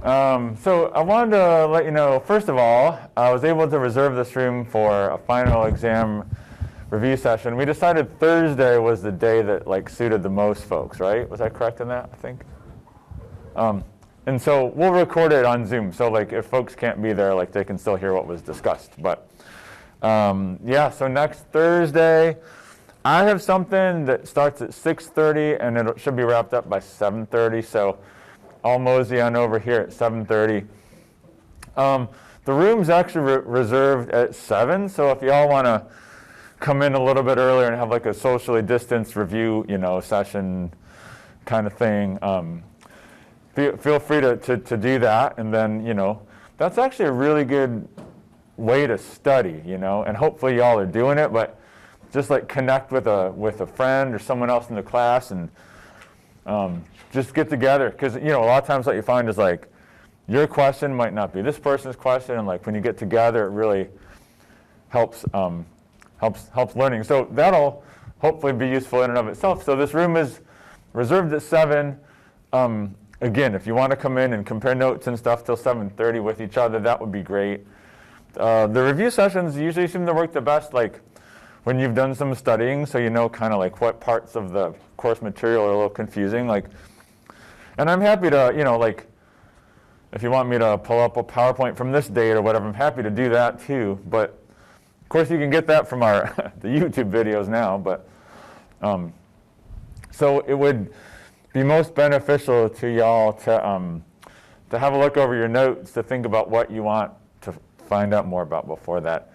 So I wanted to let you know, first of all, I was able to reserve this room for a final exam review session. We decided Thursday was the day that like suited the most folks, right? Was I correct in that, I think? And so we'll record it on Zoom. So like if folks can't be there, like they can still hear what was discussed. But yeah, so next Thursday, I have something that starts at 6:30 and it should be wrapped up by 7:30. So I'll mosey on over here at 7:30. The room's actually reserved at 7. So if y'all want to come in a little bit earlier and have like a socially distanced review, session kind of thing, feel free to do that. And then, that's actually a really good way to study, and hopefully y'all are doing it, but just like connect with a friend or someone else in the class and just get together. Because, a lot of times what you find is like your question might not be this person's question. And like when you get together, it really helps learning. So that'll hopefully be useful in and of itself. So this room is reserved at 7. Again, if you want to come in and compare notes and stuff till 7:30 with each other, that would be great. The review sessions usually seem to work the best like when you've done some studying, so you know kind of like what parts of the course material are a little confusing. And I'm happy to, like if you want me to pull up a PowerPoint from this date or whatever, I'm happy to do that too. But of course you can get that from our the YouTube videos now. But so it would be most beneficial to y'all to have a look over your notes, to think about what you want to find out more about before that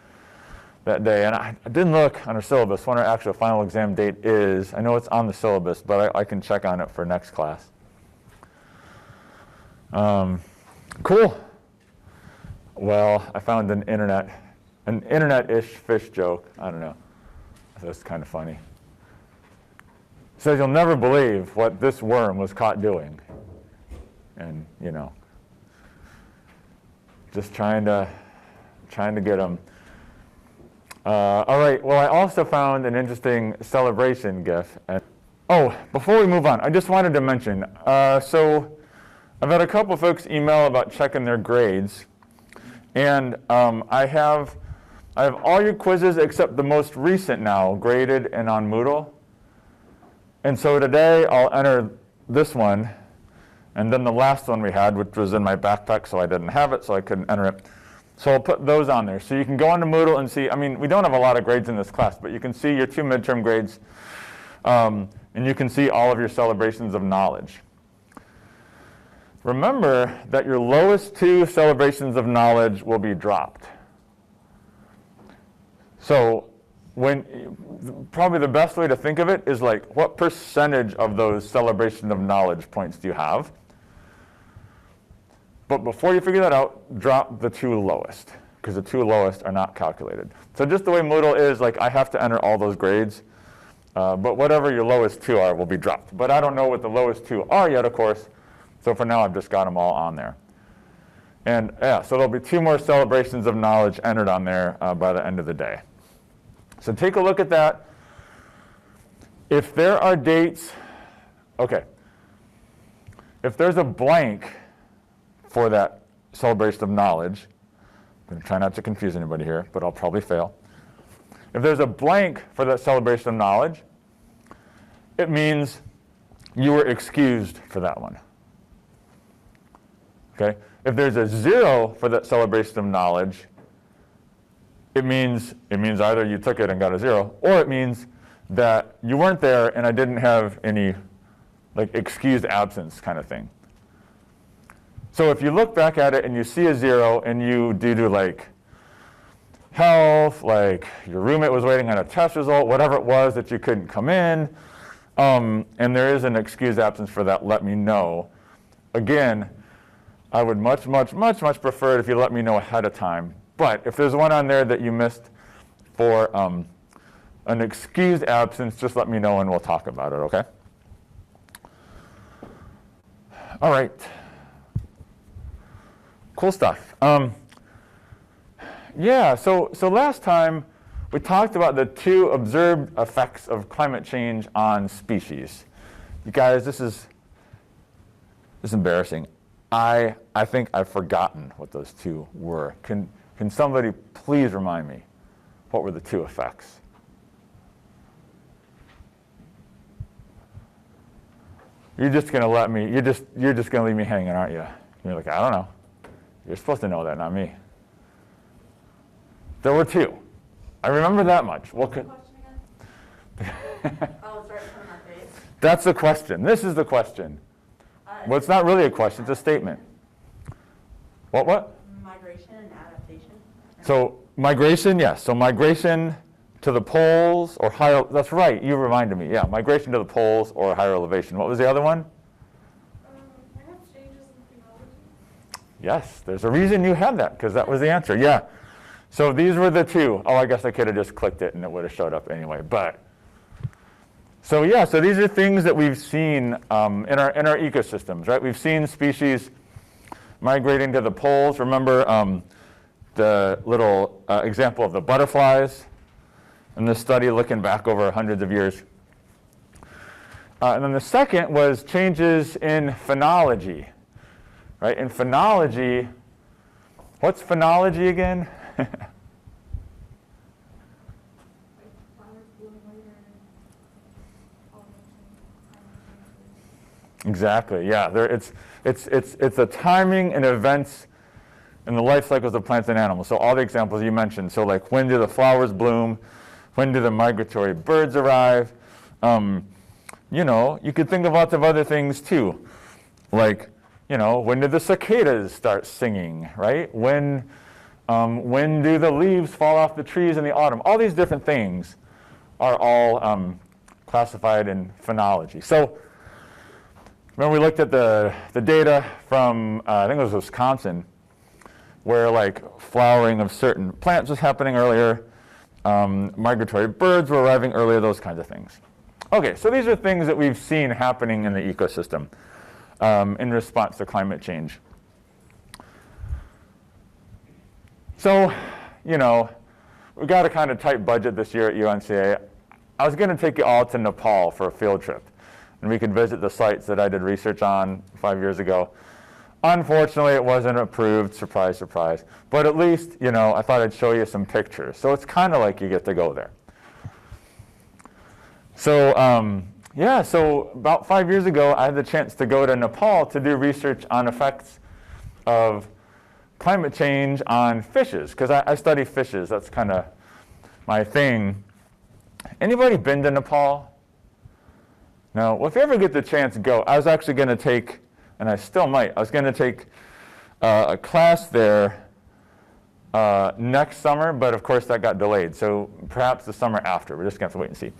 day. And I didn't look on our syllabus when our actual final exam date is. I know it's on the syllabus, but I can check on it for next class. Cool. Well, I found an internet-ish fish joke. I don't know. That's kind of funny. It says you'll never believe what this worm was caught doing. And, just trying to get them. All right, well, I also found an interesting celebration GIF. Before we move on, I just wanted to mention, so I've had a couple folks email about checking their grades. And I have all your quizzes except the most recent now, graded and on Moodle. And so today I'll enter this one, and then the last one we had, which was in my backpack, so I didn't have it, so I couldn't enter it. So I'll put those on there. So you can go onto Moodle and see, we don't have a lot of grades in this class, but you can see your 2 midterm grades, and you can see all of your celebrations of knowledge. Remember that your lowest 2 celebrations of knowledge will be dropped. So probably the best way to think of it is like, what percentage of those celebration of knowledge points do you have? But before you figure that out, drop the 2 lowest, because the 2 lowest are not calculated. So just the way Moodle is, like I have to enter all those grades, but whatever your lowest 2 are will be dropped. But I don't know what the lowest 2 are yet, of course, so for now I've just got them all on there. And yeah, so there'll be 2 more celebrations of knowledge entered on there by the end of the day. So take a look at that. If there are dates, okay, if there's a blank for that celebration of knowledge, I'm going to try not to confuse anybody here, but I'll probably fail. If there's a blank for that celebration of knowledge, it means you were excused for that one. Okay? If there's a 0 for that celebration of knowledge, it means either you took it and got a 0, or it means that you weren't there and I didn't have any like excused absence kind of thing. So if you look back at it and you see a 0 and you do like health, like your roommate was waiting on a test result, whatever it was that you couldn't come in, and there is an excused absence for that, let me know. Again, I would much prefer it if you let me know ahead of time. But if there's one on there that you missed for an excused absence, just let me know and we'll talk about it, okay? All right. Cool stuff. Yeah, so last time we talked about the 2 observed effects of climate change on species. You guys, this is embarrassing. I think I've forgotten what those two were. Can somebody please remind me what were the two effects? You're just going to let me, you're just going to leave me hanging, aren't you? You're like, I don't know. You're supposed to know that, not me. There were two. I remember that much. What could? Oh, it's right in front of my face. That's the question. This is the question. Well, it's not really a question, it's a statement. What? Migration and adaptation. So migration, yes. So migration to the poles or higher, that's right, you reminded me. Yeah, migration to the poles or higher elevation. What was the other one? Perhaps changes in phenology. Yes, there's a reason you had that, because that was the answer, yeah. So these were the two. Oh, I guess I could have just clicked it and it would have showed up anyway, but. So yeah, so these are things that we've seen in our ecosystems, right? We've seen species migrating to the poles. Remember the little example of the butterflies in this study looking back over hundreds of years. And then the second was changes in phenology, right? In phenology, what's phenology again? Exactly, yeah. It's a timing and events in the life cycles of plants and animals. So all the examples you mentioned. So like when do the flowers bloom? When do the migratory birds arrive? You know, you could think of lots of other things too. Like, you know, when do the cicadas start singing, right? When do the leaves fall off the trees in the autumn? All these different things are all classified in phenology. So when we looked at the data from, I think it was Wisconsin, where like flowering of certain plants was happening earlier, migratory birds were arriving earlier, those kinds of things. Okay, so these are things that we've seen happening in the ecosystem in response to climate change. So, you know, we got a kind of tight budget this year at UNCA. I was going to take you all to Nepal for a field trip, and we could visit the sites that I did research on 5 years ago. Unfortunately, it wasn't approved, surprise, surprise. But at least, you know, I thought I'd show you some pictures. So it's kind of like you get to go there. So, yeah, so about 5 years ago, I had the chance to go to Nepal to do research on effects of climate change on fishes, because I study fishes. That's kind of my thing. Anybody been to Nepal? No? Well, if you ever get the chance, go. I was actually going to take, and I still might, I was going to take a class there next summer, but of course that got delayed. So perhaps the summer after. We're just going to have to wait and see.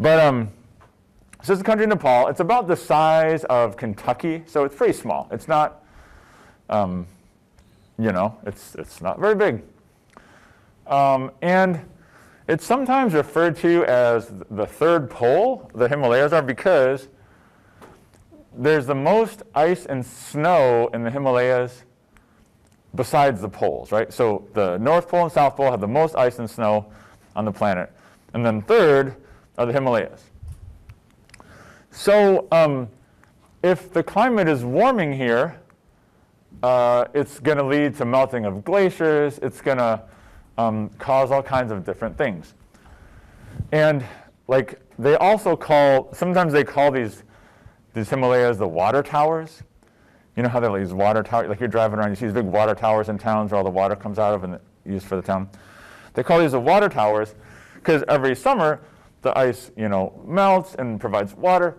But so it's the country of Nepal. It's about the size of Kentucky, so it's pretty small. It's not, you know, it's not very big. And it's sometimes referred to as the third pole, the Himalayas are, because there's the most ice and snow in the Himalayas besides the poles, right? So the North Pole and South Pole have the most ice and snow on the planet. And then third are the Himalayas. So if the climate is warming here, it's going to lead to melting of glaciers. It's going to cause all kinds of different things. And like they also call, sometimes they call these Himalayas the water towers. You know how they're like these water towers, like you're driving around, you see these big water towers in towns where all the water comes out of and used for the town. They call these the water towers because every summer the ice, you know, melts and provides water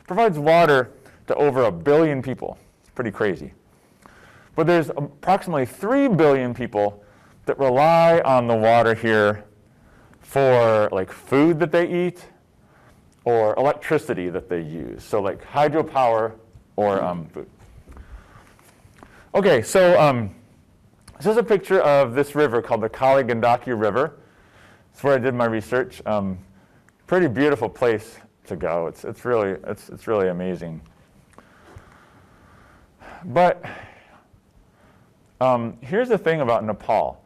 to over 1 billion people. It's pretty crazy. But there's approximately 3 billion people that rely on the water here for like food that they eat or electricity that they use. So like hydropower or food. Okay, so this is a picture of this river called the Kali Gandaki River. It's where I did my research. Pretty beautiful place to go. It's really amazing. But here's the thing about Nepal.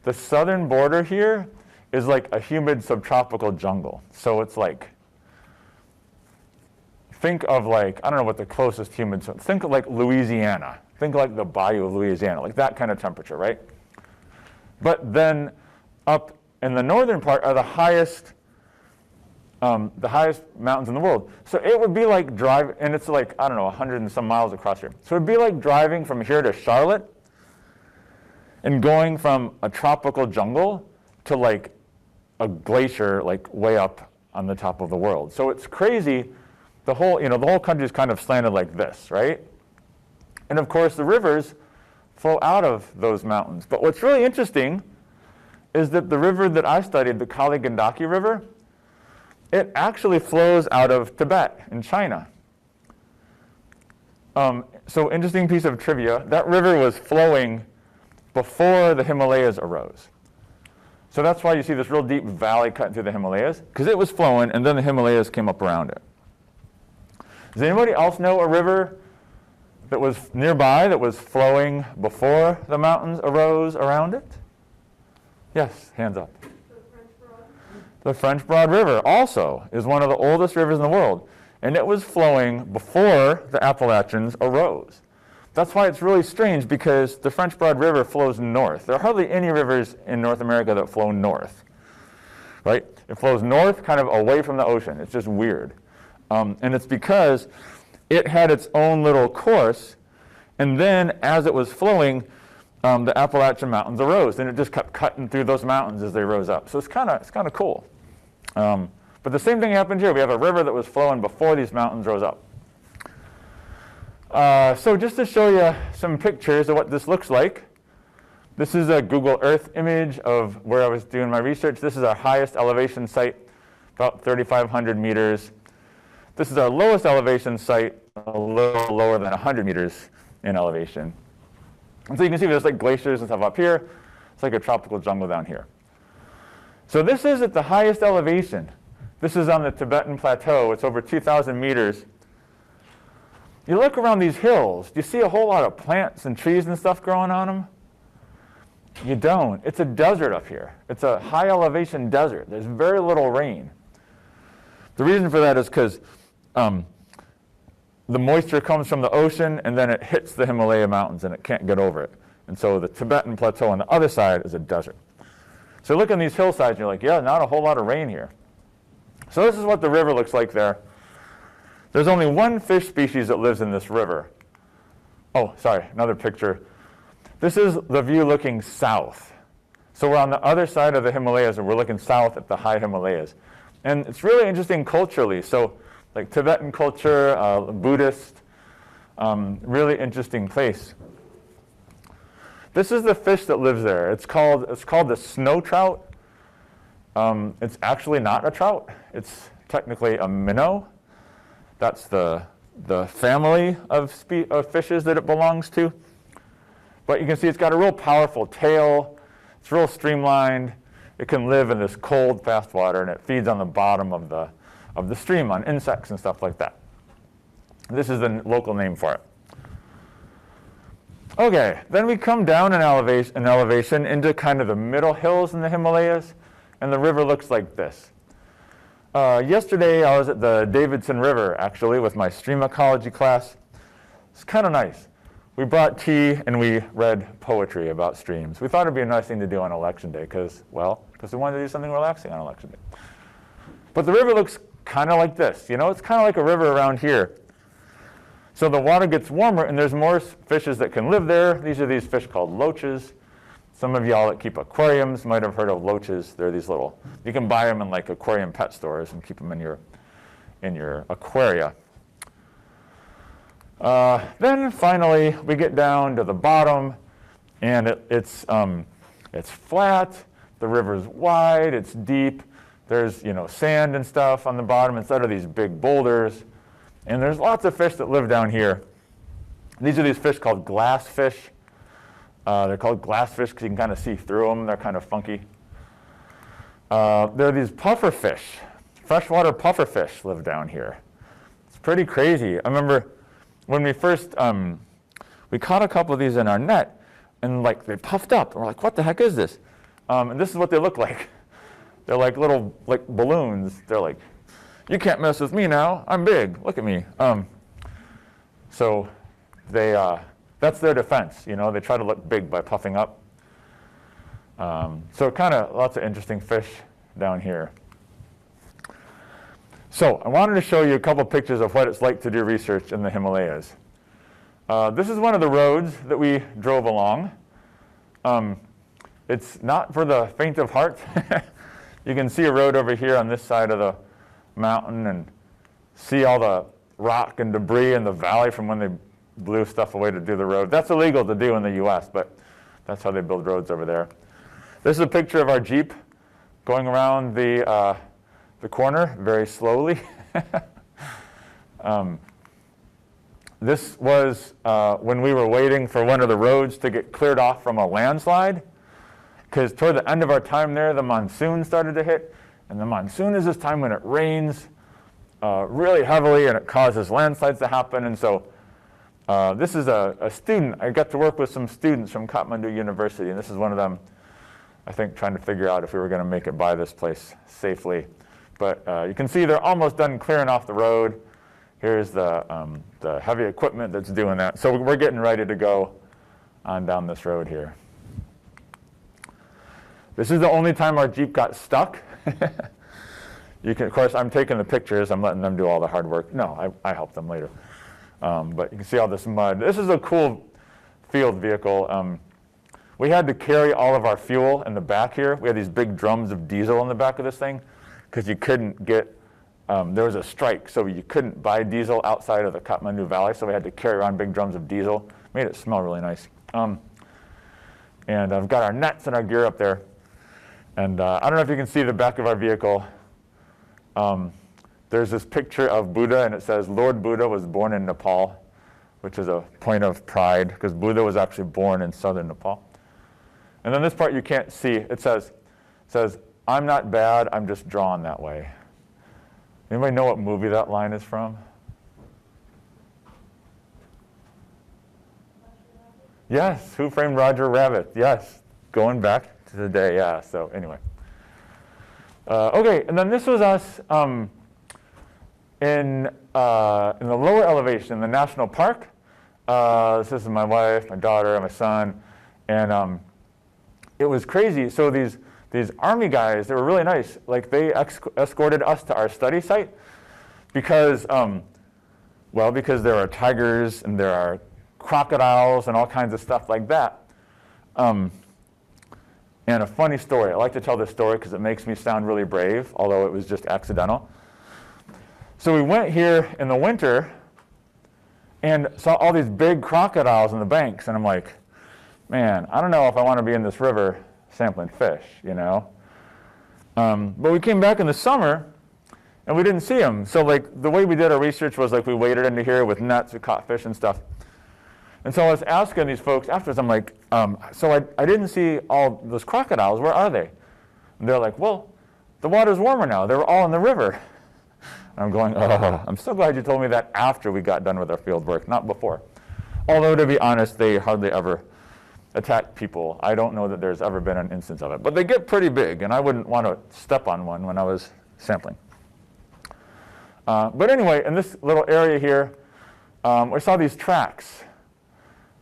The southern border here is like a humid subtropical jungle. So it's like, think of like, I don't know what the closest humid, think of like Louisiana, Think like the bayou of Louisiana, like that kind of temperature, right? But then up in the northern part are the highest mountains in the world. So it would be like driving, and it's like, I don't know, 100 and some miles across here. So it would be like driving from here to Charlotte and going from a tropical jungle to like a glacier like way up on the top of the world. So it's crazy. The whole country is kind of slanted like this, right? And of course the rivers flow out of those mountains. But what's really interesting is that the river that I studied, the Kali Gandaki River, it actually flows out of Tibet in China. So interesting piece of trivia, that river was flowing before the Himalayas arose. So that's why you see this real deep valley cutting through the Himalayas, because it was flowing and then the Himalayas came up around it. Does anybody else know a river that was nearby that was flowing before the mountains arose around it? Yes, hands up. The French Broad River also is one of the oldest rivers in the world, and it was flowing before the Appalachians arose. That's why it's really strange, because the French Broad River flows north. There are hardly any rivers in North America that flow north, right? It flows north, kind of away from the ocean. It's just weird. And it's because it had its own little course, and then as it was flowing, the Appalachian Mountains arose, and it just kept cutting through those mountains as they rose up. So it's kind of cool. But the same thing happened here. We have a river that was flowing before these mountains rose up. So just to show you some pictures of what this looks like, this is a Google Earth image of where I was doing my research. This is our highest elevation site, about 3,500 meters. This is our lowest elevation site, a little lower than 100 meters in elevation. And so you can see there's like glaciers and stuff up here. It's like a tropical jungle down here. So this is at the highest elevation. This is on the Tibetan Plateau. It's over 2,000 meters. You look around these hills, do you see a whole lot of plants and trees and stuff growing on them? You don't. It's a desert up here. It's a high elevation desert. There's very little rain. The reason for that is because the moisture comes from the ocean and then it hits the Himalaya mountains and it can't get over it. And so the Tibetan Plateau on the other side is a desert. So look on these hillsides and you're like, yeah, not a whole lot of rain here. So this is what the river looks like there. There's only one fish species that lives in this river. Oh, sorry, another picture. This is the view looking south. So we're on the other side of the Himalayas and we're looking south at the high Himalayas. And it's really interesting culturally. So like Tibetan culture, Buddhist, really interesting place. This is the fish that lives there. It's called the snow trout. It's actually not a trout. It's technically a minnow. That's the family of fishes that it belongs to. But you can see it's got a real powerful tail. It's real streamlined. It can live in this cold, fast water, and it feeds on the bottom of the stream on insects and stuff like that. This is the local name for it. Okay, then we come down in elevation into kind of the middle hills in the Himalayas, and the river looks like this. Yesterday I was at the Davidson River, actually, with my stream ecology class. It's kind of nice. We brought tea and we read poetry about streams. We thought it'd be a nice thing to do on election day because we wanted to do something relaxing on election day. But the river looks kind of like this. You know, it's kind of like a river around here. So the water gets warmer and there's more fishes that can live there. These are these fish called loaches. Some of y'all that keep aquariums might have heard of loaches. They're these little, you can buy them in like aquarium pet stores and keep them in your aquaria. Then finally we get down to the bottom and it's flat, the river's wide, it's deep, there's sand and stuff on the bottom instead of these big boulders, and there's lots of fish that live down here. These are these fish called glass fish. They're called glass fish because you can kind of see through them. They're kind of funky. There are these puffer fish. Freshwater puffer fish live down here. It's pretty crazy. I remember when we first, we caught a couple of these in our net, and like they puffed up. And we're like, what the heck is this? And this is what they look like. They're like little balloons. They're like, you can't mess with me now. I'm big. Look at me. So that's That's their defense. You know, they try to look big by puffing up. So kind of lots of interesting fish down here. So I wanted to show you a couple pictures of what it's like to do research in the Himalayas. This is one of the roads that we drove along. It's not for the faint of heart. You can see a road over here on this side of the mountain and see all the rock and debris in the valley from when they blew stuff away to do the road. That's illegal to do in the US, but that's how they build roads over there. This is a picture of our Jeep going around the corner very slowly. This was when we were waiting for one of the roads to get cleared off from a landslide, because toward the end of our time there, the monsoon started to hit, and the monsoon is this time when it rains really heavily and it causes landslides to happen. And so this is a student. I got to work with some students from Kathmandu University, and this is one of them, I think, trying to figure out if we were going to make it by this place safely. But you can see they're almost done clearing off the road. Here's the heavy equipment that's doing that. So we're getting ready to go on down this road here. This is the only time our Jeep got stuck. You can, of course, I'm taking the pictures. I'm letting them do all the hard work. No, I help them later. But you can see all this mud. This is a cool field vehicle. We had to carry all of our fuel in the back here. We had these big drums of diesel in the back of this thing because you couldn't get, there was a strike, so you couldn't buy diesel outside of the Kathmandu Valley, so we had to carry around big drums of diesel. Made it smell really nice. And I've got our nets and our gear up there. And I don't know if you can see the back of our vehicle. There's this picture of Buddha, and it says, Lord Buddha was born in Nepal, which is a point of pride, because Buddha was actually born in southern Nepal. And then this part you can't see. It says, I'm not bad, I'm just drawn that way. Anybody know what movie that line is from? Yes, Who Framed Roger Rabbit? Yes, going back to the day, yeah. So anyway. Okay, and then this was us in the lower elevation in the national park. This is my wife, my daughter, my son, and it was crazy. So these army guys, they were really nice. Like they escorted us to our study site because, because there are tigers and there are crocodiles and all kinds of stuff like that. And a funny story. I like to tell this story because it makes me sound really brave, although it was just accidental. So we went here in the winter and saw all these big crocodiles in the banks, and I'm like, man, I don't know if I want to be in this river sampling fish, you know. But we came back in the summer and we didn't see them. So like the way we did our research was like we waded into here with nets, we caught fish and stuff. And so I was asking these folks afterwards, I'm like, so I didn't see all those crocodiles, where are they? And they're like, well, the water's warmer now, they were all in the river. And I'm going, oh, I'm so glad you told me that after we got done with our field work, not before. Although to be honest, they hardly ever attack people. I don't know that there's ever been an instance of it. But they get pretty big, and I wouldn't want to step on one when I was sampling. But anyway, in this little area here, we saw these tracks.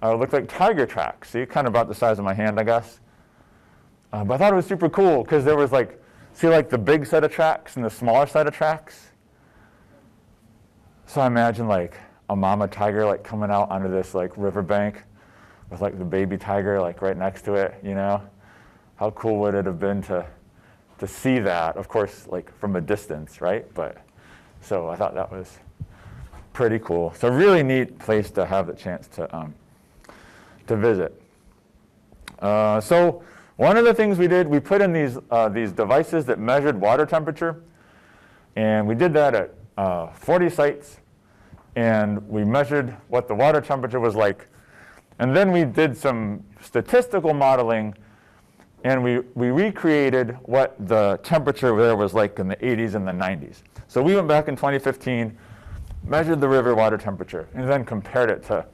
Looked like tiger tracks, see, kind of about the size of my hand, I guess. But I thought it was super cool because there was like, see like the big set of tracks and the smaller set of tracks? So I imagine like a mama tiger like coming out onto this like riverbank with like the baby tiger like right next to it, you know? How cool would it have been to see that, of course, like from a distance, right? But so I thought that was pretty cool. So really neat place to have the chance to visit. So one of the things we did, we put in these devices that measured water temperature, and we did that at 40 sites, and we measured what the water temperature was like, and then we did some statistical modeling, and we recreated what the temperature there was like in the 80s and the 90s. So we went back in 2015, measured the river water temperature, and then compared it to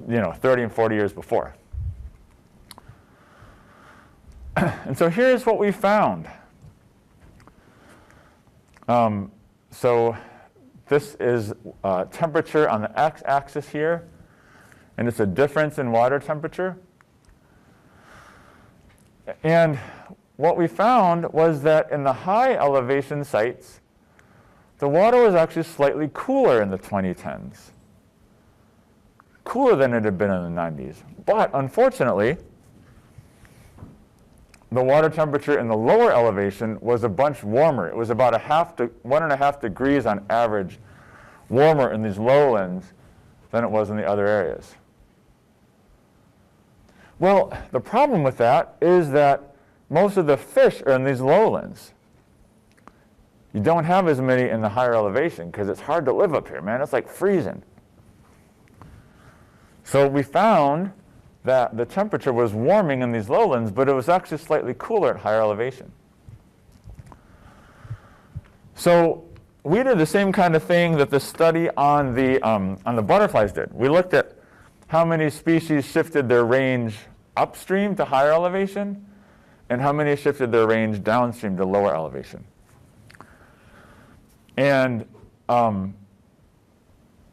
30 and 40 years before. And so here's what we found. So this is temperature on the x-axis here, and it's a difference in water temperature. And what we found was that in the high elevation sites, the water was actually slightly cooler in the 2010s. Cooler than it had been in the 90s. But unfortunately, the water temperature in the lower elevation was a bunch warmer. It was about 1.5 degrees on average warmer in these lowlands than it was in the other areas. Well, the problem with that is that most of the fish are in these lowlands. You don't have as many in the higher elevation because it's hard to live up here, man. It's like freezing. So we found that the temperature was warming in these lowlands, but it was actually slightly cooler at higher elevation. So we did the same kind of thing that the study on the butterflies did. We looked at how many species shifted their range upstream to higher elevation, and how many shifted their range downstream to lower elevation. And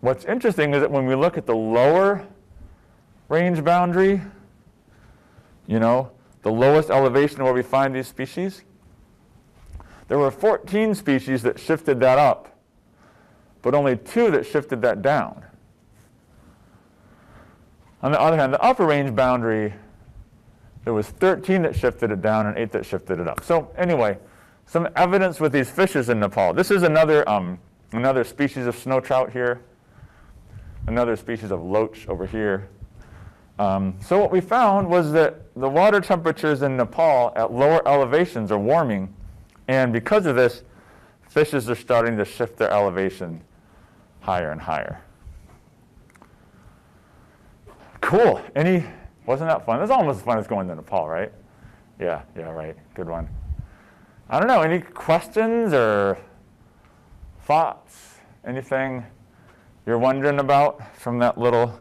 what's interesting is that when we look at the lower range boundary, you know, the lowest elevation where we find these species, there were 14 species that shifted that up, but only 2 that shifted that down. On the other hand, the upper range boundary, there was 13 that shifted it down and 8 that shifted it up. So anyway, some evidence with these fishes in Nepal. This is another species of snow trout here, another species of loach over here. So what we found was that the water temperatures in Nepal at lower elevations are warming, and because of this, fishes are starting to shift their elevation higher and higher. Cool. Wasn't that fun? That's almost as fun as going to Nepal, right? Yeah, right. Good one. I don't know, any questions or thoughts? Anything you're wondering about from that little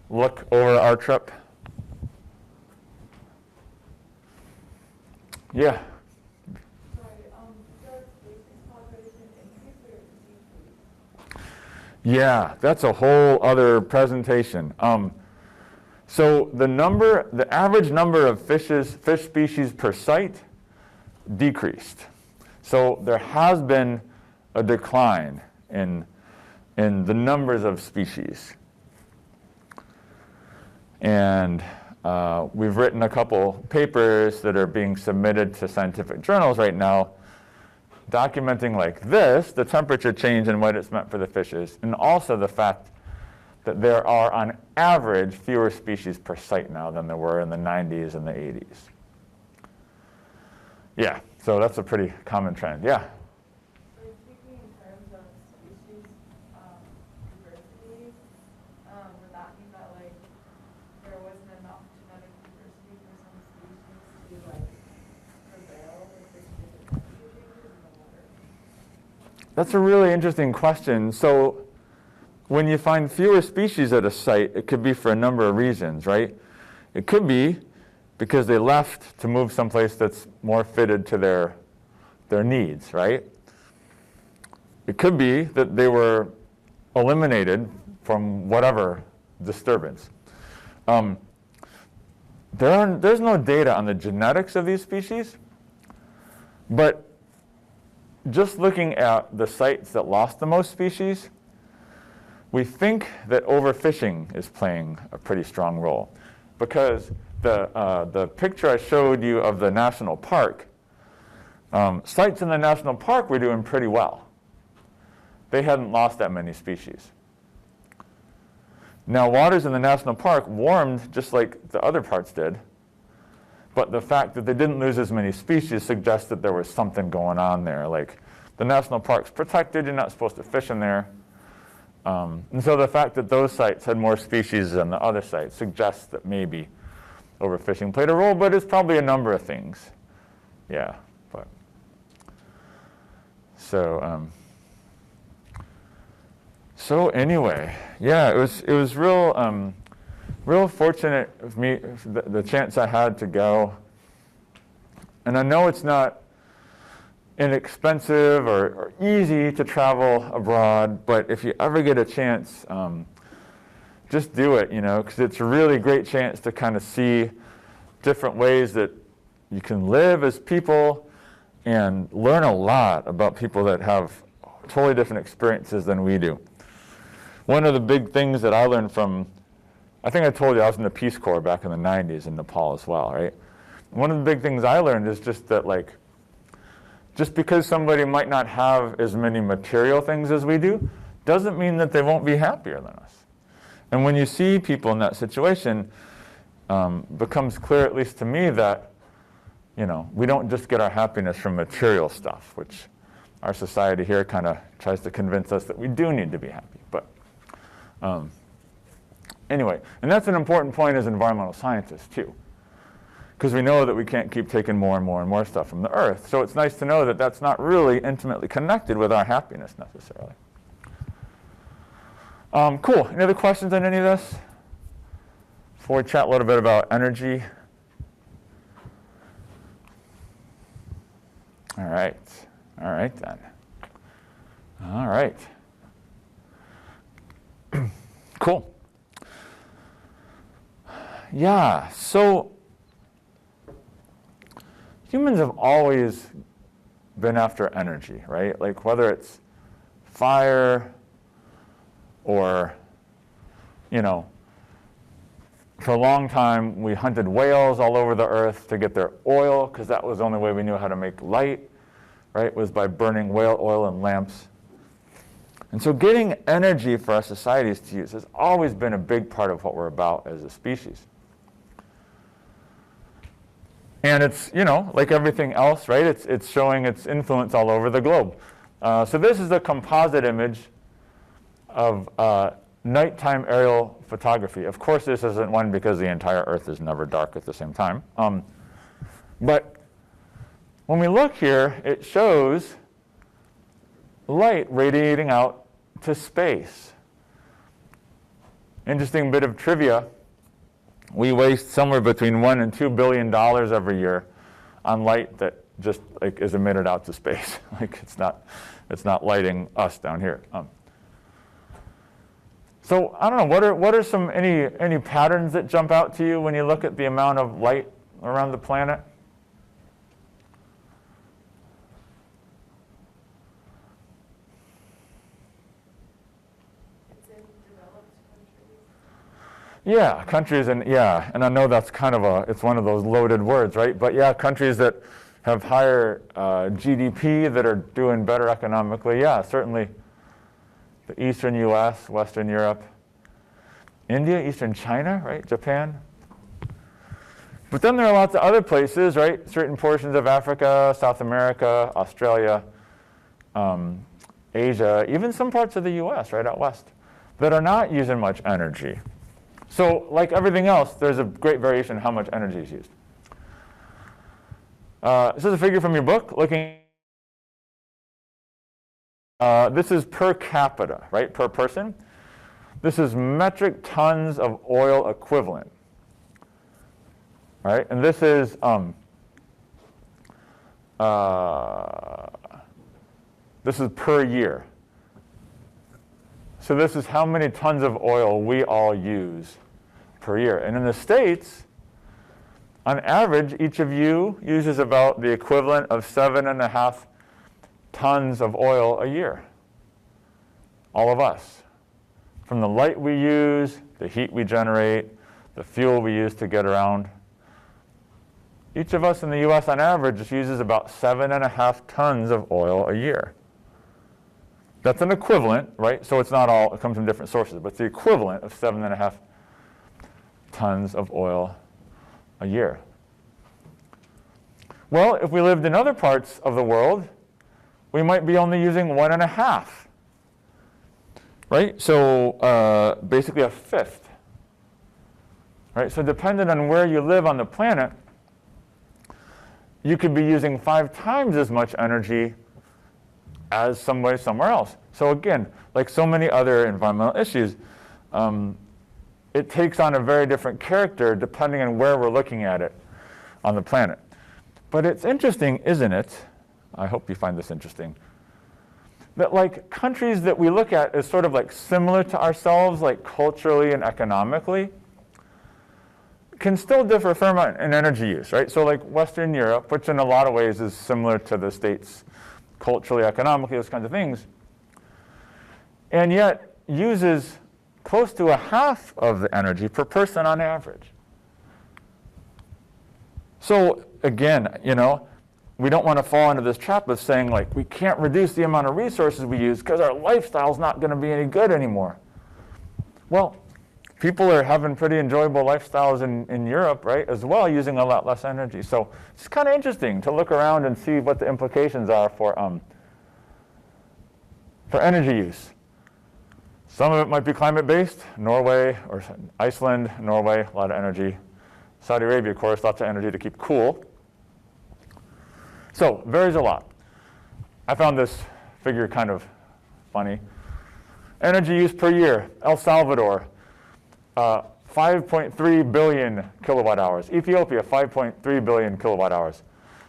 look over our trip? Yeah. Yeah, that's a whole other presentation. So the average number of fish species per site decreased. So there has been a decline in the numbers of species. And we've written a couple papers that are being submitted to scientific journals right now, documenting like this, the temperature change and what it's meant for the fishes, and also the fact that there are, on average, fewer species per site now than there were in the 90s and the 80s. Yeah, so that's a pretty common trend. Yeah? So speaking in terms of species diversity, would that mean that like there wasn't enough genetic diversity for some species to like prevail with this temperature changes in the water? That's a really interesting question. So when you find fewer species at a site, it could be for a number of reasons, right? It could be because they left to move someplace that's more fitted to their needs, right? It could be that they were eliminated from whatever disturbance. There's no data on the genetics of these species, but just looking at the sites that lost the most species, we think that overfishing is playing a pretty strong role, because the picture I showed you of the national park, sites in the national park were doing pretty well. They hadn't lost that many species. Now, waters in the national park warmed just like the other parts did, but the fact that they didn't lose as many species suggests that there was something going on there. Like, the national park's protected, you're not supposed to fish in there. And so the fact that those sites had more species than the other sites suggests that maybe overfishing played a role, but it's probably a number of things. Yeah, but so anyway, yeah, it was real fortunate of me, the chance I had to go. And I know it's not inexpensive or easy to travel abroad, but if you ever get a chance, just do it, because it's a really great chance to kind of see different ways that you can live as people and learn a lot about people that have totally different experiences than we do. One of the big things that I learned from, I think I told you I was in the Peace Corps back in the 90s in Nepal as well, right? One of the big things I learned is just that, like, just because somebody might not have as many material things as we do, doesn't mean that they won't be happier than us. And when you see people in that situation, becomes clear, at least to me, that we don't just get our happiness from material stuff, which our society here kind of tries to convince us that we do need to be happy. But anyway, and that's an important point as environmental scientists too, because we know that we can't keep taking more and more and more stuff from the earth. So it's nice to know that that's not really intimately connected with our happiness necessarily. Cool. Any other questions on any of this? Before we chat a little bit about energy. All right. All right then. All right. Cool. Yeah, so humans have always been after energy, right? Like whether it's fire or, for a long time we hunted whales all over the earth to get their oil, because that was the only way we knew how to make light, right? Was by burning whale oil in lamps. And so getting energy for our societies to use has always been a big part of what we're about as a species. And it's, like everything else, right? It's showing its influence all over the globe. So this is a composite image of nighttime aerial photography. Of course, this isn't one because the entire Earth is never dark at the same time. But when we look here, it shows light radiating out to space. Interesting bit of trivia. We waste somewhere between $1 and $2 billion every year on light that just is emitted out to space. It's not lighting us down here. So I don't know. What are some any patterns that jump out to you when you look at the amount of light around the planet? Yeah, countries, and I know that's kind of it's one of those loaded words, right? But yeah, countries that have higher GDP, that are doing better economically, yeah, certainly the eastern US, Western Europe, India, eastern China, right, Japan. But then there are lots of other places, right? Certain portions of Africa, South America, Australia, Asia, even some parts of the US, right out west, that are not using much energy. So like everything else, there's a great variation in how much energy is used. This is a figure from your book looking. This is per capita, right, per person. This is metric tons of oil equivalent, right? And this is per year. So this is how many tons of oil we all use per year. And in the States, on average, each of you uses about the equivalent of 7.5 tons of oil a year. All of us. From the light we use, the heat we generate, the fuel we use to get around. Each of us in the US on average uses about 7.5 tons of oil a year. That's an equivalent, right? So it's not all, it comes from different sources, but it's the equivalent of 7.5 tons of oil a year. Well, if we lived in other parts of the world, we might be only using 1.5, right? So basically a fifth, right? So depending on where you live on the planet, you could be using 5 times as much energy as somewhere else. So again, like so many other environmental issues, it takes on a very different character depending on where we're looking at it on the planet. But it's interesting, isn't it? I hope you find this interesting. that like countries that we look at as sort of like similar to ourselves, like culturally and economically, can still differ a fair amount in energy use, right? So like Western Europe, which in a lot of ways is similar to the States culturally, economically, those kinds of things, and yet uses close to a half of the energy per person on average. So again, you know, we don't want to fall into this trap of saying like we can't reduce the amount of resources we use because our lifestyle's not going to be any good anymore. Well, people are having pretty enjoyable lifestyles in Europe, right, as well, using a lot less energy. So it's kind of interesting to look around and see what the implications are for energy use. Some of it might be climate-based. Norway or Iceland, Norway, a lot of energy. Saudi Arabia, of course, lots of energy to keep cool. So varies a lot. I found this figure kind of funny. Energy use per year, El Salvador, 5.3 billion kilowatt hours. Ethiopia, 5.3 billion kilowatt hours.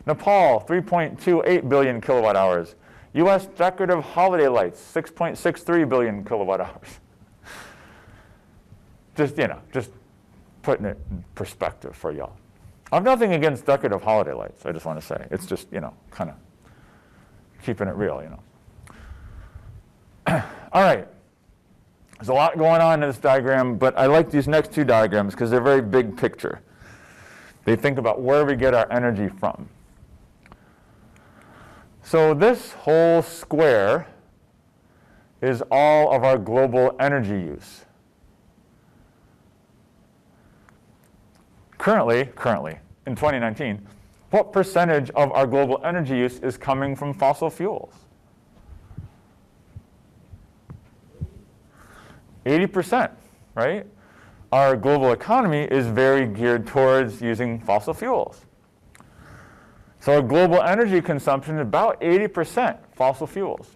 Nepal, 3.28 billion kilowatt hours. U.S. decorative holiday lights, 6.63 billion kilowatt hours. Just, you know, just putting it in perspective for y'all. I have nothing against decorative holiday lights, I just want to say. It's just, you know, kind of keeping it real, you know. All right. There's a lot going on in this diagram, but I like these next two diagrams because they're very big picture. They think about where we get our energy from. So this whole square is all of our global energy use. Currently, in 2019, what percentage of our global energy use is coming from fossil fuels? 80%, right? Our global economy is very geared towards using fossil fuels. So our global energy consumption is about 80% fossil fuels.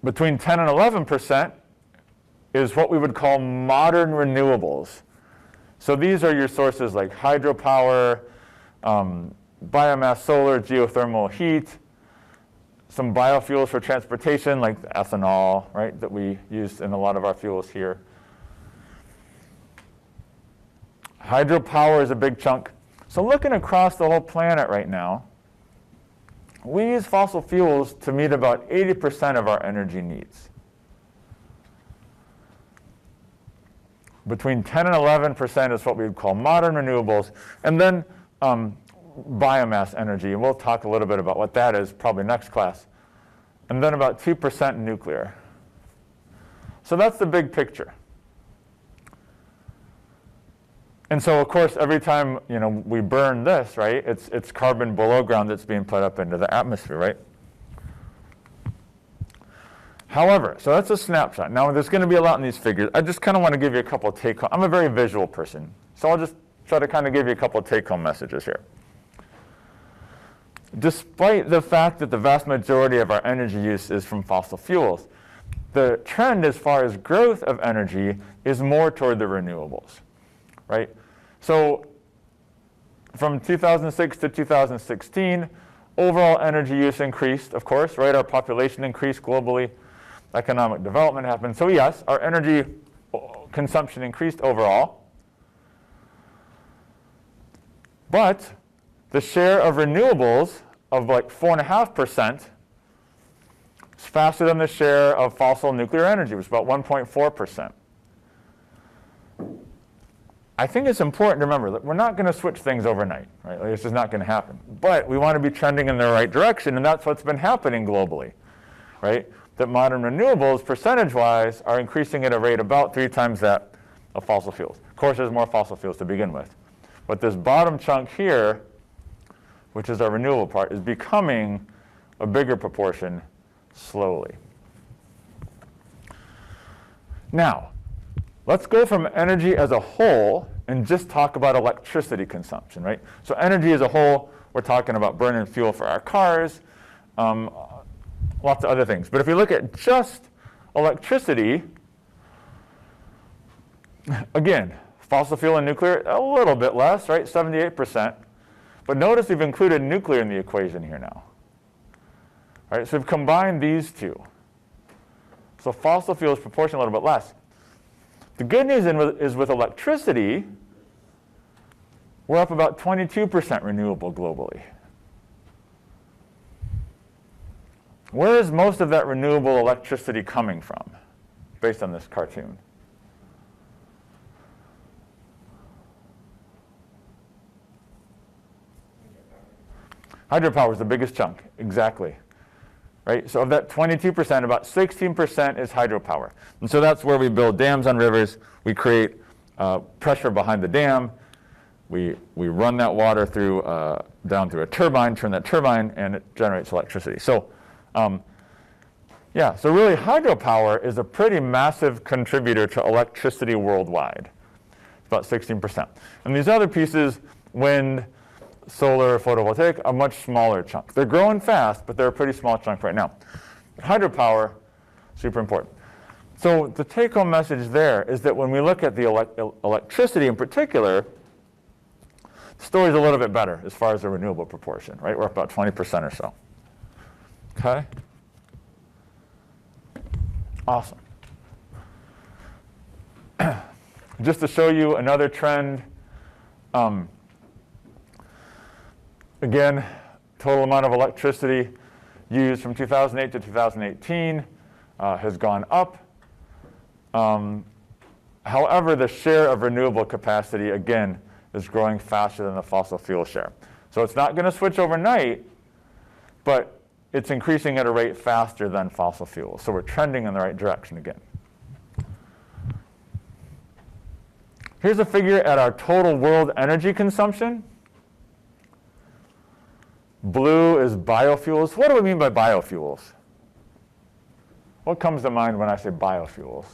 Between 10 and 11% is what we would call modern renewables. So these are your sources like hydropower, biomass, solar, geothermal heat, some biofuels for transportation like ethanol, right, that we use in a lot of our fuels here. Hydropower is a big chunk. So looking across the whole planet right now, we use fossil fuels to meet about 80% of our energy needs. Between 10 and 11% is what we would call modern renewables, and then biomass energy, and we'll talk a little bit about what that is probably next class, and then about 2% nuclear. So that's the big picture. And so, of course, every time we burn this, right, it's carbon below ground that's being put up into the atmosphere, right? However, so that's a snapshot. Now, there's going to be a lot in these figures. I just kind of want to give you a couple of take-home. I'm a very visual person, so I'll just try to kind of give you a couple of take-home messages here. Despite the fact that the vast majority of our energy use is from fossil fuels, the trend as far as growth of energy is more toward the renewables, right? So from 2006 to 2016, overall energy use increased, of course, right? Our population increased globally. Economic development happened. So yes, our energy consumption increased overall. But the share of renewables of like 4.5% is faster than the share of fossil nuclear energy, which is about 1.4%. I think it's important to remember that we're not going to switch things overnight, right? Like, it's just not going to happen. But we want to be trending in the right direction, and that's what's been happening globally, right? That modern renewables, percentage-wise, are increasing at a rate about 3 times that of fossil fuels. Of course, there's more fossil fuels to begin with. But this bottom chunk here, which is our renewable part, is becoming a bigger proportion slowly. Now, let's go from energy as a whole and just talk about electricity consumption, right? So energy as a whole, we're talking about burning fuel for our cars, lots of other things. But if we look at just electricity, again, fossil fuel and nuclear, a little bit less, right? 78%. But notice we've included nuclear in the equation here now. All right, so we've combined these two. So fossil fuels proportion a little bit less. The good news is with electricity, we're up about 22% renewable globally. Where is most of that renewable electricity coming from, based on this cartoon? Hydropower is the biggest chunk, exactly. Right? So of that 22%, about 16% is hydropower. And so that's where we build dams on rivers. We create pressure behind the dam. We run that water through down through a turbine, turn that turbine, and it generates electricity. So yeah, so really hydropower is a pretty massive contributor to electricity worldwide. It's about 16%. And these other pieces, wind, solar, photovoltaic, a much smaller chunk. They're growing fast, but they're a pretty small chunk right now. Hydropower, super important. So the take-home message there is that when we look at the electricity in particular, the story's a little bit better as far as the renewable proportion, right? We're up about 20% or so. Okay? Awesome. Just to show you another trend, again, total amount of electricity used from 2008 to 2018 has gone up. However, the share of renewable capacity, again, is growing faster than the fossil fuel share. So it's not going to switch overnight, but it's increasing at a rate faster than fossil fuels. So we're trending in the right direction again. Here's a figure at our total world energy consumption. Blue is biofuels. What do we mean by biofuels? What comes to mind when I say biofuels?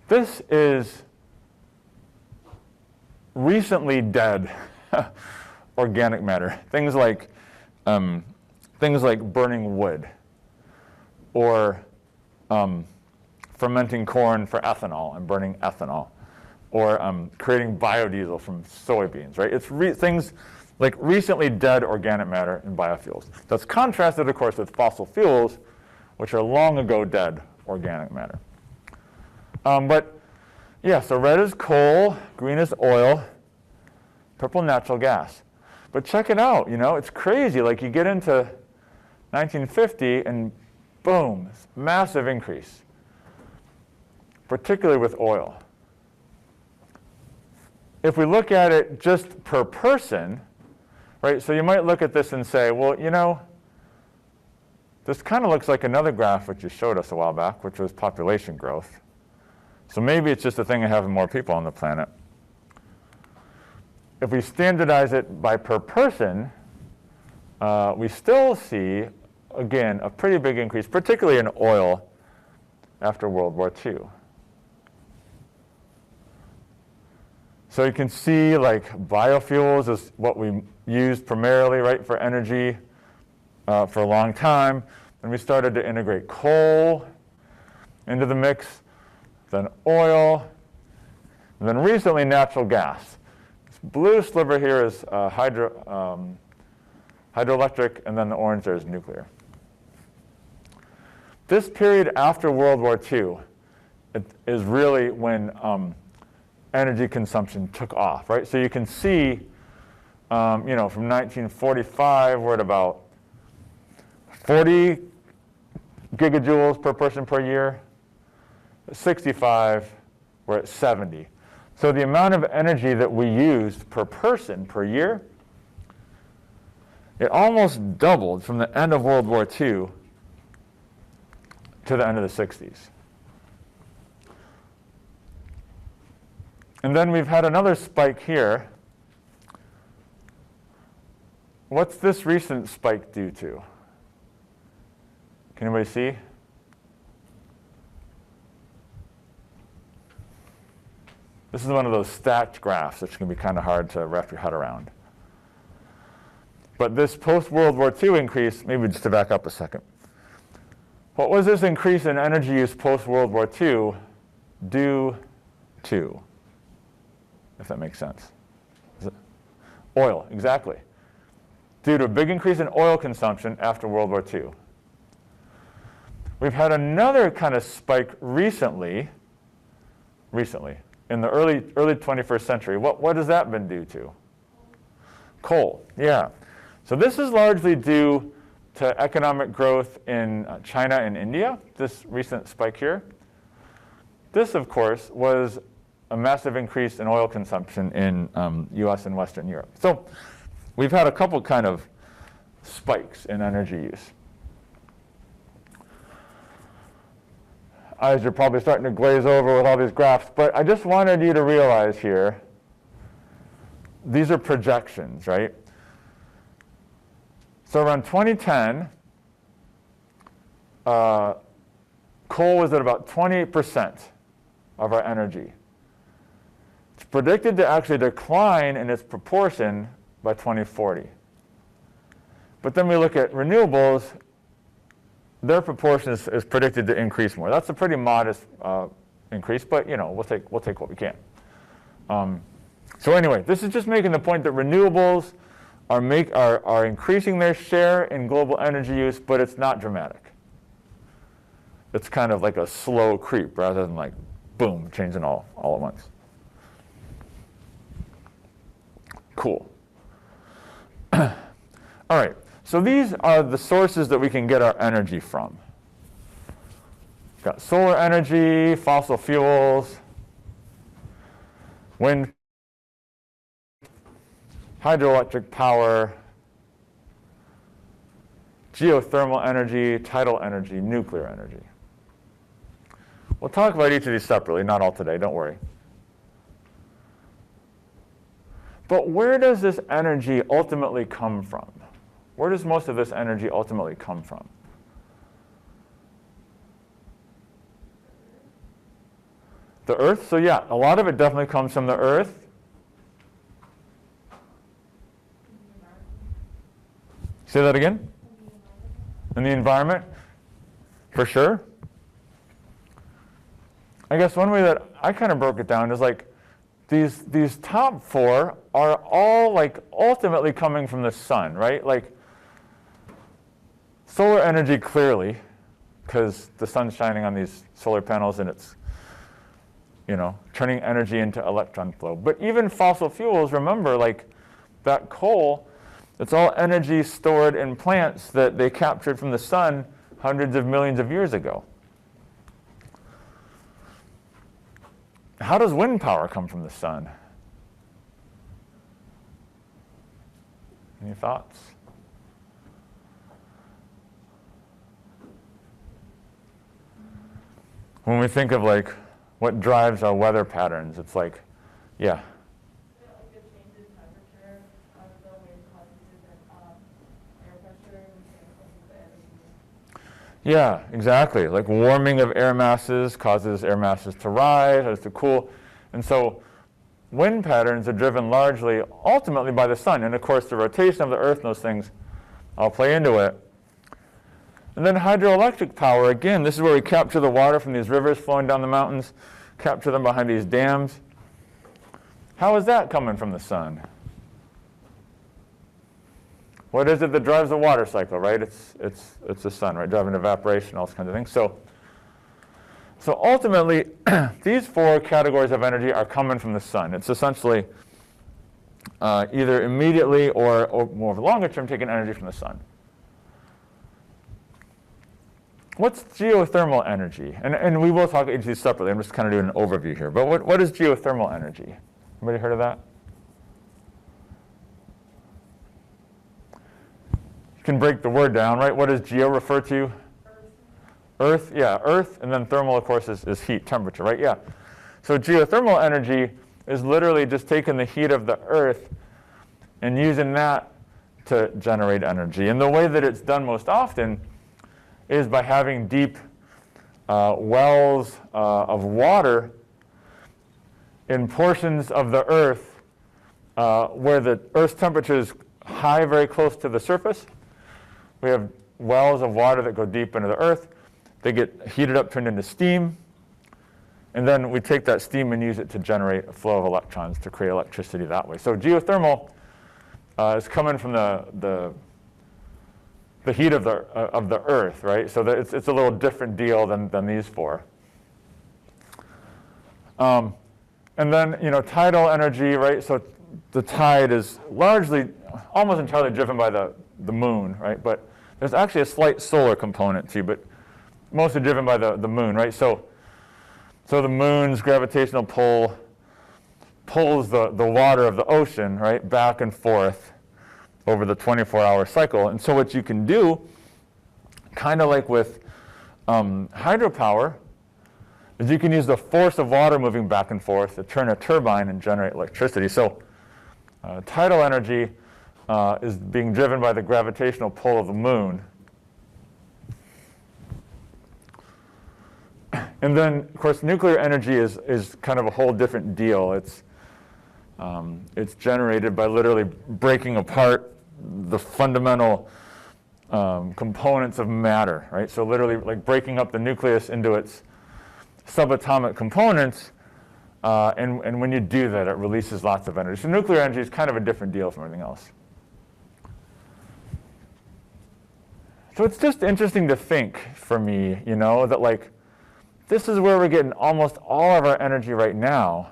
This is recently dead organic matter. Things like burning wood, or fermenting corn for ethanol and burning ethanol, or creating biodiesel from soybeans. Right? It's things like recently dead organic matter and biofuels. That's contrasted, of course, with fossil fuels, which are long ago dead organic matter. But yeah, so red is coal, green is oil, purple natural gas. But check it out, you know, it's crazy. Like you get into 1950 and boom, massive increase, particularly with oil. If we look at it just per person, right, so you might look at this and say, well, you know, this kind of looks like another graph which you showed us a while back, which was population growth. So maybe it's just a thing of having more people on the planet. If we standardize it by per person, we still see, again, a pretty big increase, particularly in oil after World War II. So you can see like biofuels is what we used primarily, right, for energy for a long time. Then we started to integrate coal into the mix, then oil, and then recently natural gas. This blue sliver here is hydroelectric, and then the orange there is nuclear. This period after World War II is really when energy consumption took off, right? So you can see, you know, from 1945, we're at about 40 gigajoules per person per year. 65, we're at 70. So the amount of energy that we used per person per year, it almost doubled from the end of World War II to the end of the 60s. And then we've had another spike here. What's this recent spike due to? Can anybody see? This is one of those stacked graphs, which can be kind of hard to wrap your head around. But this post-World War II increase, maybe just to back up a second, What was this increase in energy use post-World War II due to, if that makes sense? Oil, exactly. Due to a big increase in oil consumption after World War II. We've had another kind of spike recently, in the early 21st century. What has that been due to? Coal, yeah. So this is largely due to economic growth in China and India, this recent spike here. This, of course, was a massive increase in oil consumption in US and Western Europe. So we've had a couple kind of spikes in energy use. Eyes are probably starting to glaze over with all these graphs, but I just wanted you to realize here, these are projections, right? So around 2010, coal was at about 28% of our energy. It's predicted to actually decline in its proportion by 2040. But then we look at renewables, their proportion is predicted to increase more. That's a pretty modest increase, but you know, we'll take what we can. So anyway, this is just making the point that renewables are increasing their share in global energy use, but it's not dramatic. It's kind of like a slow creep rather than like, boom, changing all at once. Cool. All right, so these are the sources that we can get our energy from. We've got solar energy, fossil fuels, wind, hydroelectric power, geothermal energy, tidal energy, nuclear energy. We'll talk about each of these separately, not all today, don't worry. But where does this energy ultimately come from? Where does most of this energy ultimately come from? The Earth? So yeah, a lot of it definitely comes from the Earth. Say that again? In the environment? For sure. I guess one way that I kind of broke it down is like these top four are all like ultimately coming from the sun, right? Like solar energy clearly, because the sun's shining on these solar panels and it's, you know, turning energy into electron flow. But even fossil fuels, remember, like that coal, it's all energy stored in plants that they captured from the sun hundreds of millions of years ago. How does wind power come from the sun? Any thoughts? When we think of like what drives our weather patterns, it's like, yeah. Yeah, exactly. Like warming of air masses causes air masses to rise, as to cool. And so wind patterns are driven largely, ultimately by the sun. And of course, the rotation of the Earth and those things all play into it. And then hydroelectric power, again, this is where we capture the water from these rivers flowing down the mountains, capture them behind these dams. How is that coming from the sun? What is it that drives the water cycle, right? It's the sun, right? Driving evaporation, all those kinds of things. So ultimately, these four categories of energy are coming from the sun. It's essentially either immediately or more of a longer term taking energy from the sun. What's geothermal energy? And we will talk about each of these separately. I'm just kind of doing an overview here. But what is geothermal energy? Anybody heard of that? You can break the word down, right? What does geo refer to? Earth, yeah, Earth, and then thermal, of course, is heat, temperature, right? Yeah. So geothermal energy is literally just taking the heat of the Earth and using that to generate energy. And the way that it's done most often is by having deep wells of water in portions of the Earth where the Earth's temperature is high, very close to the surface. We have wells of water that go deep into the Earth, They get heated up, turned into steam, and then we take that steam and use it to generate a flow of electrons to create electricity that way. So geothermal is coming from the heat of the earth, right? So that it's a little different deal than these four. And then, tidal energy, right? So the tide is largely, almost entirely driven by the moon, right? But there's actually a slight solar component too, but mostly driven by the moon, right? So the moon's gravitational pull pulls the water of the ocean, right, back and forth over the 24-hour cycle. And so what you can do, kind of like with hydropower, is you can use the force of water moving back and forth to turn a turbine and generate electricity. So tidal energy is being driven by the gravitational pull of the moon. And then, of course, nuclear energy is kind of a whole different deal. It's generated by literally breaking apart the fundamental components of matter, right? So literally like breaking up the nucleus into its subatomic components, and when you do that, it releases lots of energy. So nuclear energy is kind of a different deal from everything else. So it's just interesting to think for me, that like this is where we're getting almost all of our energy right now.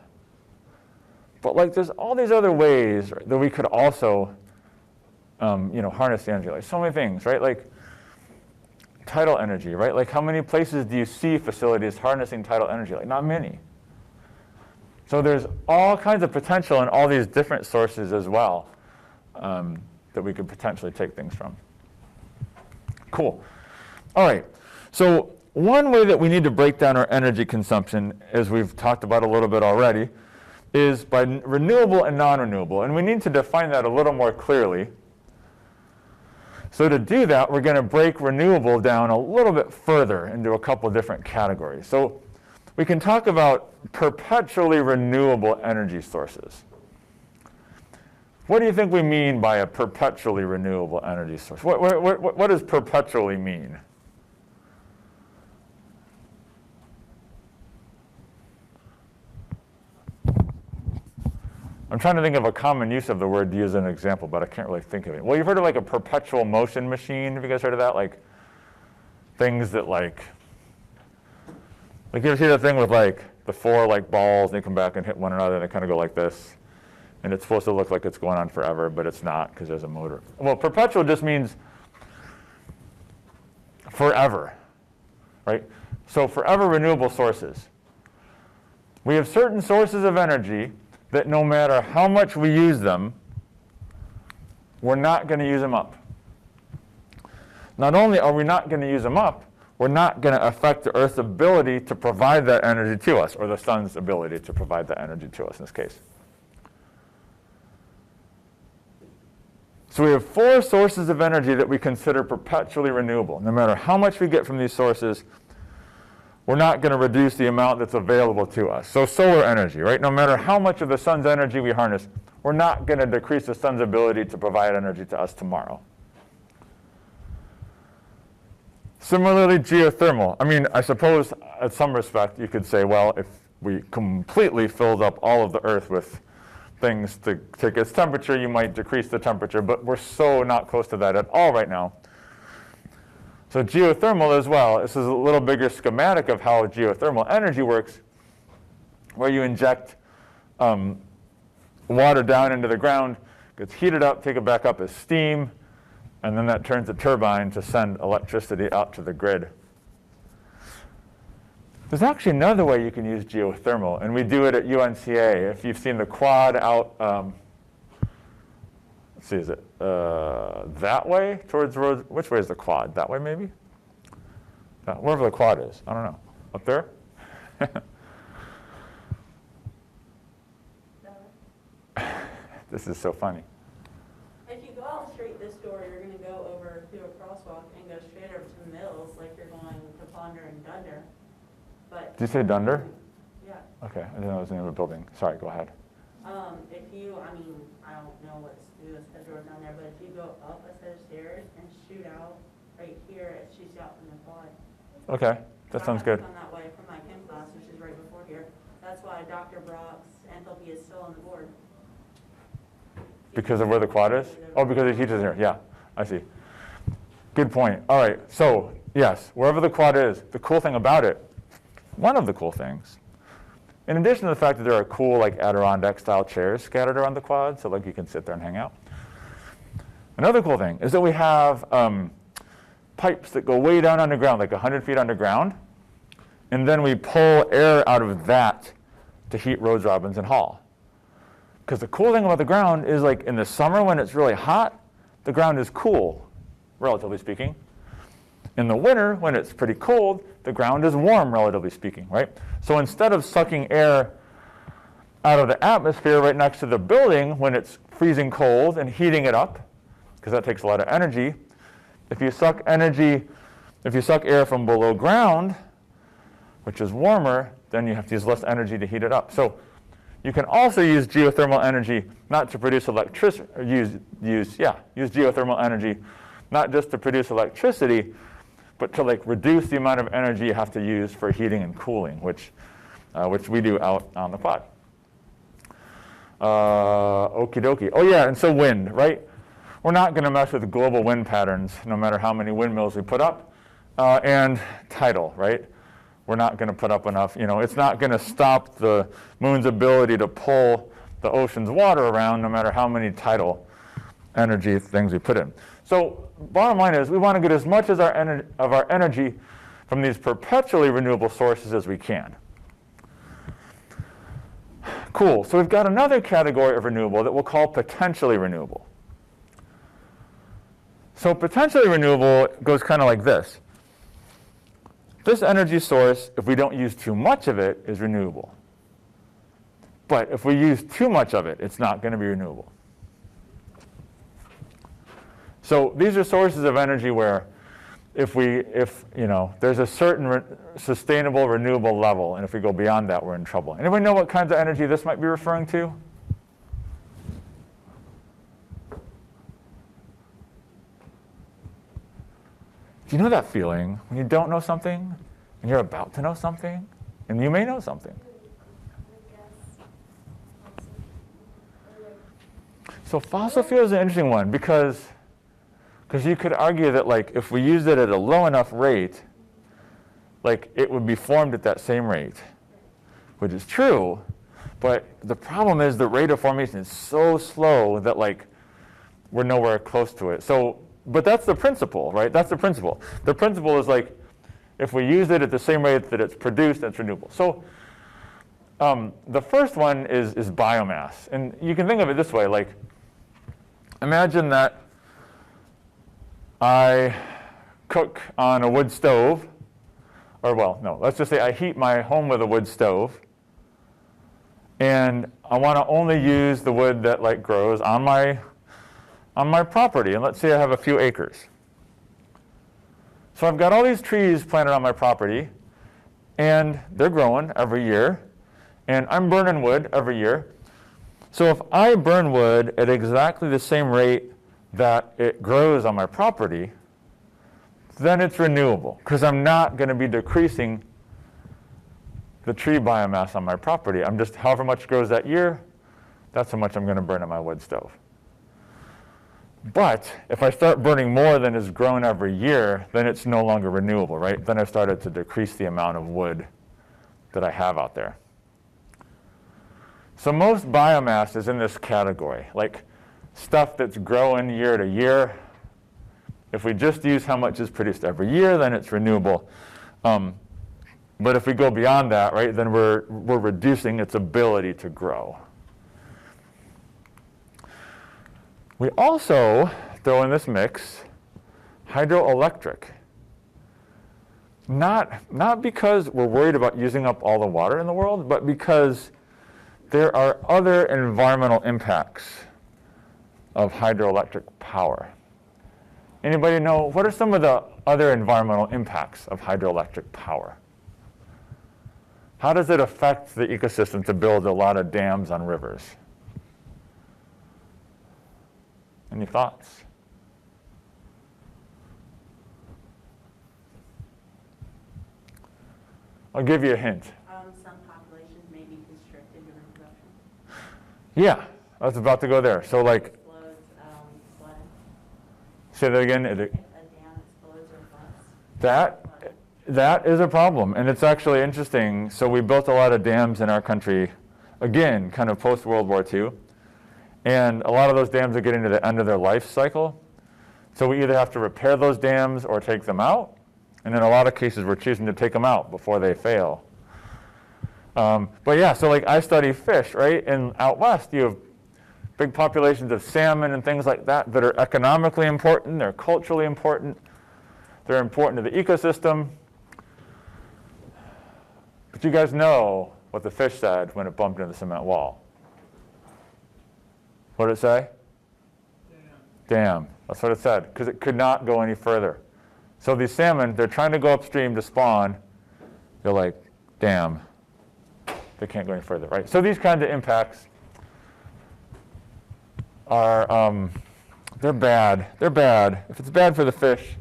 But like there's all these other ways that we could also harness the energy. Like so many things, right? Like tidal energy, right? Like how many places do you see facilities harnessing tidal energy? Like not many. So there's all kinds of potential in all these different sources as well that we could potentially take things from. Cool. All right. So one way that we need to break down our energy consumption, as we've talked about a little bit already, is by renewable and non-renewable. And we need to define that a little more clearly. So to do that, we're going to break renewable down a little bit further into a couple different categories. So we can talk about perpetually renewable energy sources. What do you think we mean by a perpetually renewable energy source? What does perpetually mean? I'm trying to think of a common use of the word to use an example, but I can't really think of it. Well, you've heard of like a perpetual motion machine. Have you guys heard of that? Like things that like you ever see that thing with like the four like balls, and they come back and hit one another, and they kind of go like this. And it's supposed to look like it's going on forever, but it's not because there's a motor. Well, perpetual just means forever, right? So forever renewable sources. We have certain sources of energy that no matter how much we use them, we're not going to use them up. Not only are we not going to use them up, we're not going to affect the Earth's ability to provide that energy to us, or the sun's ability to provide that energy to us in this case. So we have four sources of energy that we consider perpetually renewable. No matter how much we get from these sources, we're not going to reduce the amount that's available to us. So solar energy, right? No matter how much of the sun's energy we harness, we're not going to decrease the sun's ability to provide energy to us tomorrow. Similarly, geothermal. I mean, I suppose at some respect you could say, well, if we completely filled up all of the Earth with things to take its temperature, you might decrease the temperature, but we're so not close to that at all right now. So geothermal as well, this is a little bigger schematic of how geothermal energy works, where you inject water down into the ground, gets heated up, take it back up as steam, and then that turns a turbine to send electricity out to the grid. There's actually another way you can use geothermal, and we do it at UNCA. If you've seen the quad out, let's see, is it that way towards the road? Which way is the quad? That way maybe? Wherever the quad is. I don't know. Up there? This is so funny. If you go out straight this door, you're going to go over through a crosswalk and go straight over to Mills, like you're going to Ponder and Dunder. But Did you say Dunder? Yeah. Okay, I didn't know it was the name of a building. Sorry, go ahead. If you, I don't know what's through this door down there, but if you go up a set of stairs and shoot out right here, it shoots out from the quad. Okay, that sounds good. I have to come that way from my chem class, which is right before here. That's why Dr. Brock's enthalpy is still on the board. Because of where the quad is? Oh, because it teaches here. Yeah, I see. Good point. All right, so yes, wherever the quad is, the cool thing about it, one of the cool things, in addition to the fact that there are cool like Adirondack-style chairs scattered around the quad, so like you can sit there and hang out. Another cool thing is that we have pipes that go way down underground, like 100 feet underground, and then we pull air out of that to heat Rhodes, Robbins, and Hall. Because the cool thing about the ground is like in the summer when it's really hot, the ground is cool, relatively speaking. In the winter, when it's pretty cold, the ground is warm, relatively speaking, right? So instead of sucking air out of the atmosphere right next to the building when it's freezing cold and heating it up, because that takes a lot of energy, if you suck air from below ground, which is warmer, then you have to use less energy to heat it up. So you can also use geothermal energy not to produce electricity, use geothermal energy not just to produce electricity, but to like reduce the amount of energy you have to use for heating and cooling, which we do out on the quad. Okie dokie. Oh yeah, and so wind, right? We're not going to mess with global wind patterns, no matter how many windmills we put up, and tidal, right? We're not going to put up enough. It's not going to stop the moon's ability to pull the ocean's water around, no matter how many tidal energy things we put in. So bottom line is we want to get as much as of our energy from these perpetually renewable sources as we can. Cool. So we've got another category of renewable that we'll call potentially renewable. So potentially renewable goes kind of like this. This energy source, if we don't use too much of it, is renewable. But if we use too much of it, it's not going to be renewable. So these are sources of energy where if there's a certain sustainable renewable level, and if we go beyond that, we're in trouble. Anybody know what kinds of energy this might be referring to? Do you know that feeling when you don't know something and you're about to know something and you may know something? So fossil fuel is an interesting one because you could argue that like if we used it at a low enough rate, like it would be formed at that same rate, which is true, but the problem is the rate of formation is so slow that like we're nowhere close to it. But that's the principle, right? That's the principle. The principle is like, if we use it at the same rate that it's produced, it's renewable. So the first one is biomass. And you can think of it this way, like, imagine that I cook on a wood stove, or well, no, let's just say I heat my home with a wood stove, and I want to only use the wood that like grows on my property, and let's say I have a few acres. So I've got all these trees planted on my property, and they're growing every year, and I'm burning wood every year. So if I burn wood at exactly the same rate that it grows on my property, then it's renewable, because I'm not going to be decreasing the tree biomass on my property. I'm just, however much grows that year, that's how much I'm going to burn at my wood stove. But if I start burning more than is grown every year, then it's no longer renewable, right? Then I've started to decrease the amount of wood that I have out there. So most biomass is in this category, like stuff that's growing year to year. If we just use how much is produced every year, then it's renewable. But if we go beyond that, right, then we're reducing its ability to grow. We also throw in this mix hydroelectric. Not because we're worried about using up all the water in the world, but because there are other environmental impacts of hydroelectric power. Anybody know, what are some of the other environmental impacts of hydroelectric power? How does it affect the ecosystem to build a lot of dams on rivers? Any thoughts? I'll give you a hint. Some populations may be constricted during production. Yeah, I was about to go there. So like, Explodes, flooding. say that again. If a dam explodes or floods. That is a problem, and it's actually interesting. So we built a lot of dams in our country, again, kind of post-World War II, and a lot of those dams are getting to the end of their life cycle. So we either have to repair those dams or take them out, and in a lot of cases we're choosing to take them out before they fail. But yeah, so like I study fish, right? And out west you have big populations of salmon and things like that that are economically important, they're culturally important, they're important to the ecosystem. But you guys know what the fish said when it bumped into the cement wall. What did it say? Dam. That's what it said, because it could not go any further. So these salmon, they're trying to go upstream to spawn. They're like, damn, they can't go any further, right? So these kinds of impacts are, they're bad. They're bad. If it's bad for the fish,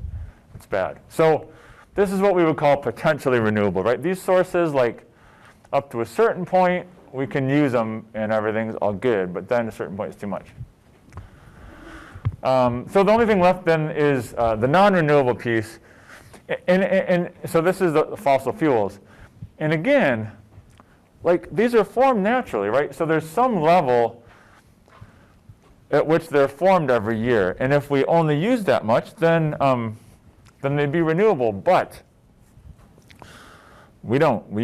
it's bad. So this is what we would call potentially renewable, right? These sources, like up to a certain point, we can use them and everything's all good, but then at a certain point it's too much. So the only thing left then is the non-renewable piece. And so this is the fossil fuels. And again, like these are formed naturally, right? So there's some level at which they're formed every year. And if we only use that much, then they'd be renewable. But we don't. We